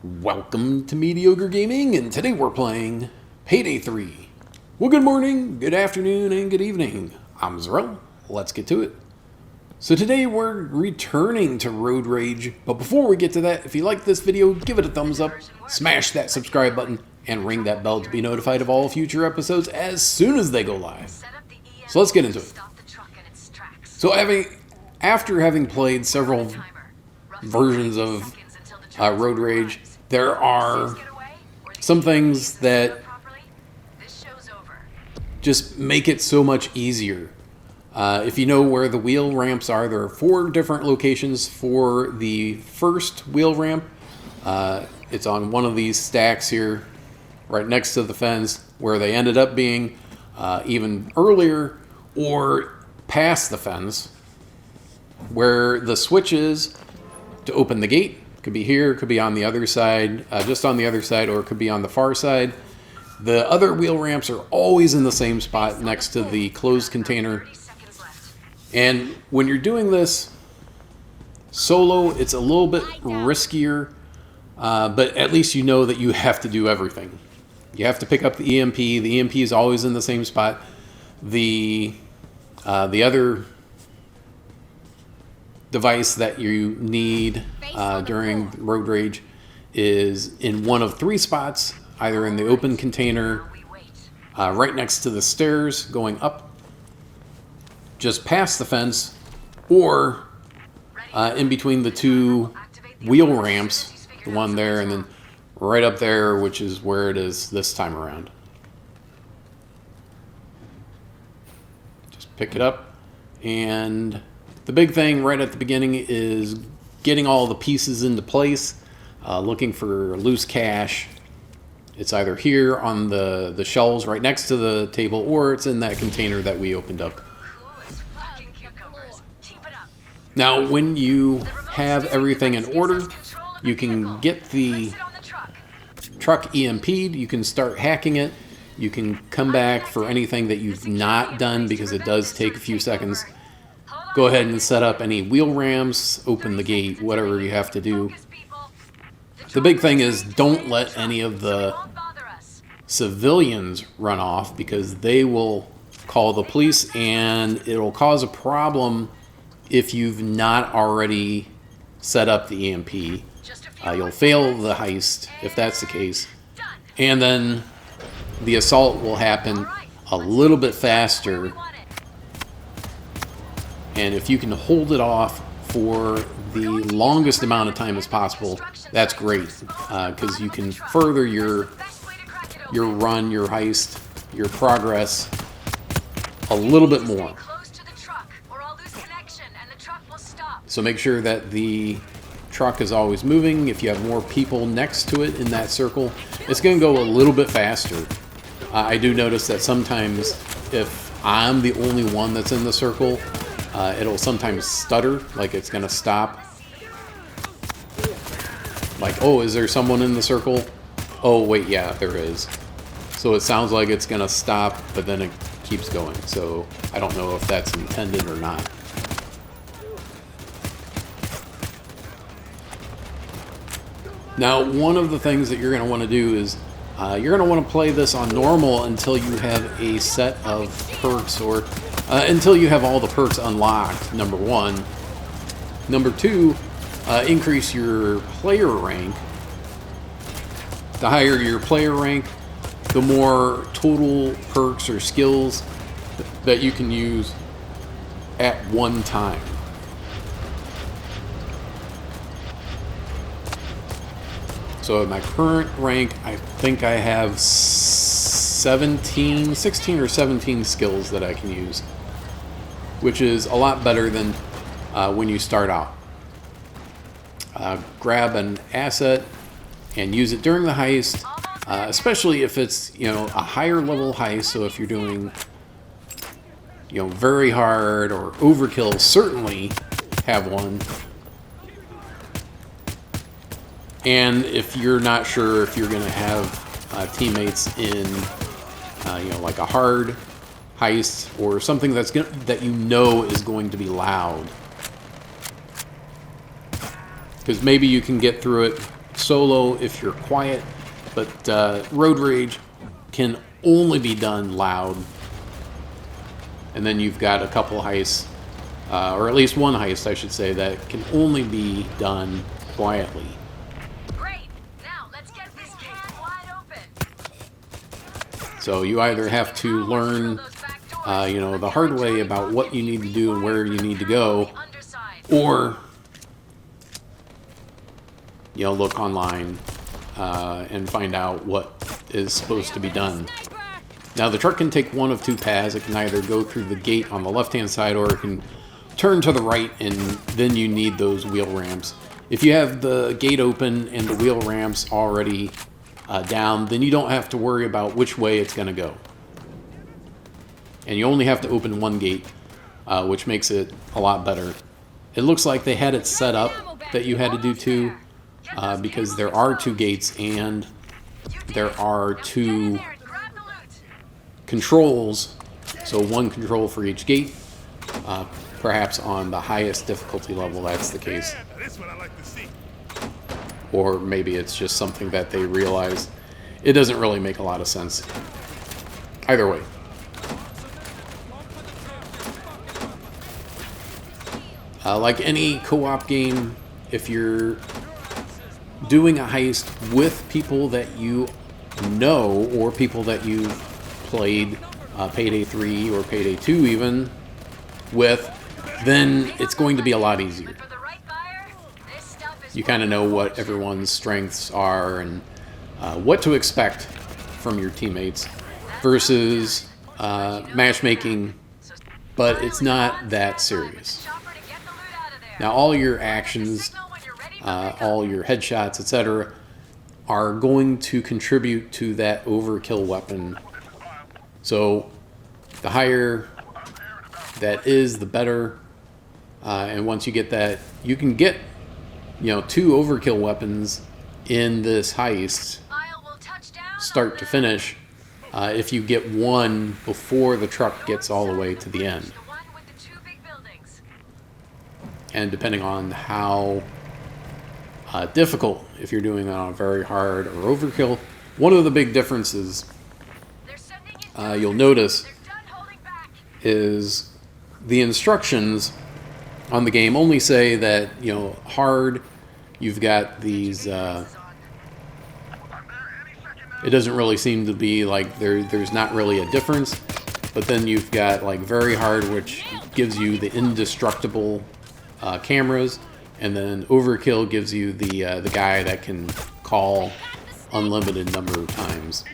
Welcome to Mediocre Gaming, and today we're playing Payday 3. Well, good morning, good afternoon, and good evening. I'm Zarel. Let's get to it. So today we're returning to Road Rage, but before we get to that, if you like this video, give it a thumbs up, smash that subscribe button, and ring that bell to be notified of all future episodes as soon as they go live. So let's get into it. So after having played several versions of Road Rage, there are some things that just make it so much easier. If you know where the wheel ramps are, there are 4 different locations for the first wheel ramp. It's on one of these stacks here, right next to the fence, where they ended up being even earlier, or past the fence, where the switch is to open the gate. Could be here, could be on the other side, just on the other side, or it could be on the far side. The other wheel ramps are always in the same spot next to the closed container. And when you're doing this solo, it's a little bit riskier, but at least you know that you have to do everything. You have to pick up the EMP. The EMP is always in the same spot. The other device that you need during Road Rage is in one of 3 spots, either in the open container, right next to the stairs going up, just past the fence, or in between the 2 wheel ramps, the one there and then right up there, which is where it is this time around. Just pick it up, and the big thing right at the beginning is getting all the pieces into place, looking for loose cash. It's either here on the shelves right next to the table, or it's in that container that we opened up. Now, when you have everything in order, you can get the truck EMP'd, you can start hacking it, you can come back for anything that you've not done, because it does take a few seconds. Go ahead and set up any wheel ramps, open the gate, whatever you have to do. The big thing is, don't let any of the civilians run off, because they will call the police and it'll cause a problem if you've not already set up the EMP. You'll fail the heist if that's the case. And then the assault will happen a little bit faster. And if you can hold it off for the longest amount of time as possible, that's great, because you can further your run, your heist, your progress a little bit more. So make sure that the truck is always moving. If you have more people next to it in that circle, it's going to go a little bit faster. I do notice that sometimes if I'm the only one that's in the circle, it'll sometimes stutter, like it's going to stop. Like, oh, is there someone in the circle? Oh, wait, yeah, there is. So it sounds like it's going to stop, but then it keeps going. So I don't know if that's intended or not. Now, one of the things that you're going to want to do is you're going to want to play this on normal until you have a set of perks, or until you have all the perks unlocked, number 1. Number 2, increase your player rank. The higher your player rank, the more total perks or skills that you can use at one time. So at my current rank, I think I have 16 or 17 skills that I can use, which is a lot better than when you start out. Grab an asset and use it during the heist, especially if it's, a higher level heist. So if you're doing, very hard or overkill, certainly have one. And if you're not sure if you're going to have teammates in, like a hard heist or something that is going to be loud, because maybe you can get through it solo if you're quiet, but road rage can only be done loud. And then you've got a couple heists, or at least one heist, I should say, that can only be done quietly. Great. Now let's get this can wide open. So you either have to learn, the hard way about what you need to do and where you need to go, or look online and find out what is supposed to be done. Now the truck can take one of two paths. It can either go through the gate on the left-hand side, or it can turn to the right, and then you need those wheel ramps. If you have the gate open and the wheel ramps already down, then you don't have to worry about which way it's going to go. And you only have to open one gate, which makes it a lot better. It looks like they had it set up that you had to do two, because there are two gates and there are two controls, so one control for each gate. Perhaps on the highest difficulty level that's the case. Or maybe it's just something that they realized. It doesn't really make a lot of sense. Either way. Like any co-op game, if you're doing a heist with people that you know, or people that you've played Payday 3 or Payday 2 even with, then it's going to be a lot easier. You kind of know what everyone's strengths are and what to expect from your teammates versus matchmaking, but it's not that serious. Now all your actions, all your headshots, etc., are going to contribute to that overkill weapon. So the higher that is, the better. And once you get that, you can get, two overkill weapons in this heist, start to finish, if you get one before the truck gets all the way to the end. And depending on how difficult, if you're doing that on very hard or overkill, one of the big differences you'll notice is the instructions on the game only say that, hard, you've got these, it doesn't really seem to be like there's not really a difference, but then you've got like very hard, which gives you the indestructible cameras, and then overkill gives you the guy that can call unlimited number of times.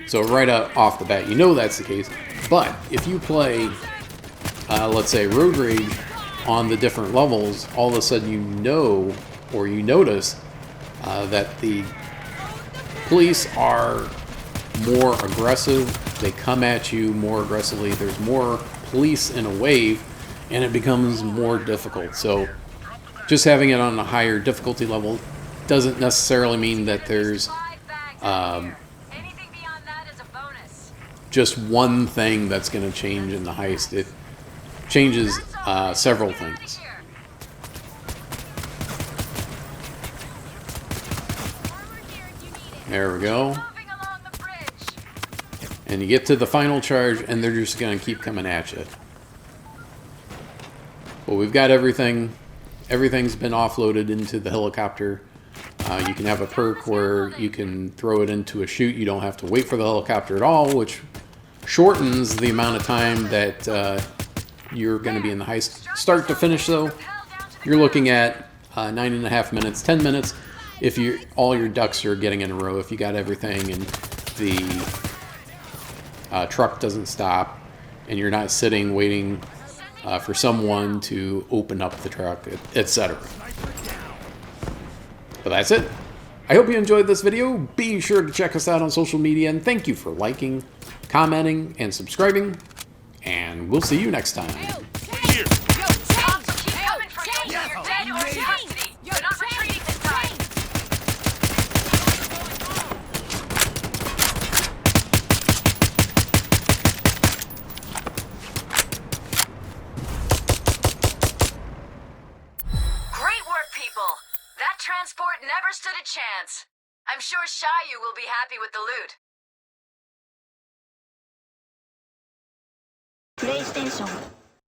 So right off the bat, that's the case. But if you play, let's say, Road Rage on the different levels, all of a sudden you notice that the police are more aggressive. They come at you more aggressively. There's more police in a wave, and it becomes more difficult. So just having it on a higher difficulty level doesn't necessarily mean that there's just one thing that's going to change in the heist. It changes several things. There we go. And you get to the final charge, and they're just going to keep coming at you. Well, we've got everything. Everything's been offloaded into the helicopter. You can have a perk where you can throw it into a chute. You don't have to wait for the helicopter at all, which shortens the amount of time that you're going to be in the heist. Start to finish, though, you're looking at 9.5 minutes, 10 minutes if all your ducks are getting in a row. If you got everything and the truck doesn't stop and you're not sitting waiting for someone to open up the truck, etc. But that's it. I hope you enjoyed this video. Be sure to check us out on social media, and thank you for liking, commenting, and subscribing. And we'll see you next time. Great work, people. That never stood a chance. I'm sure Shayu will be happy with the loot. PlayStation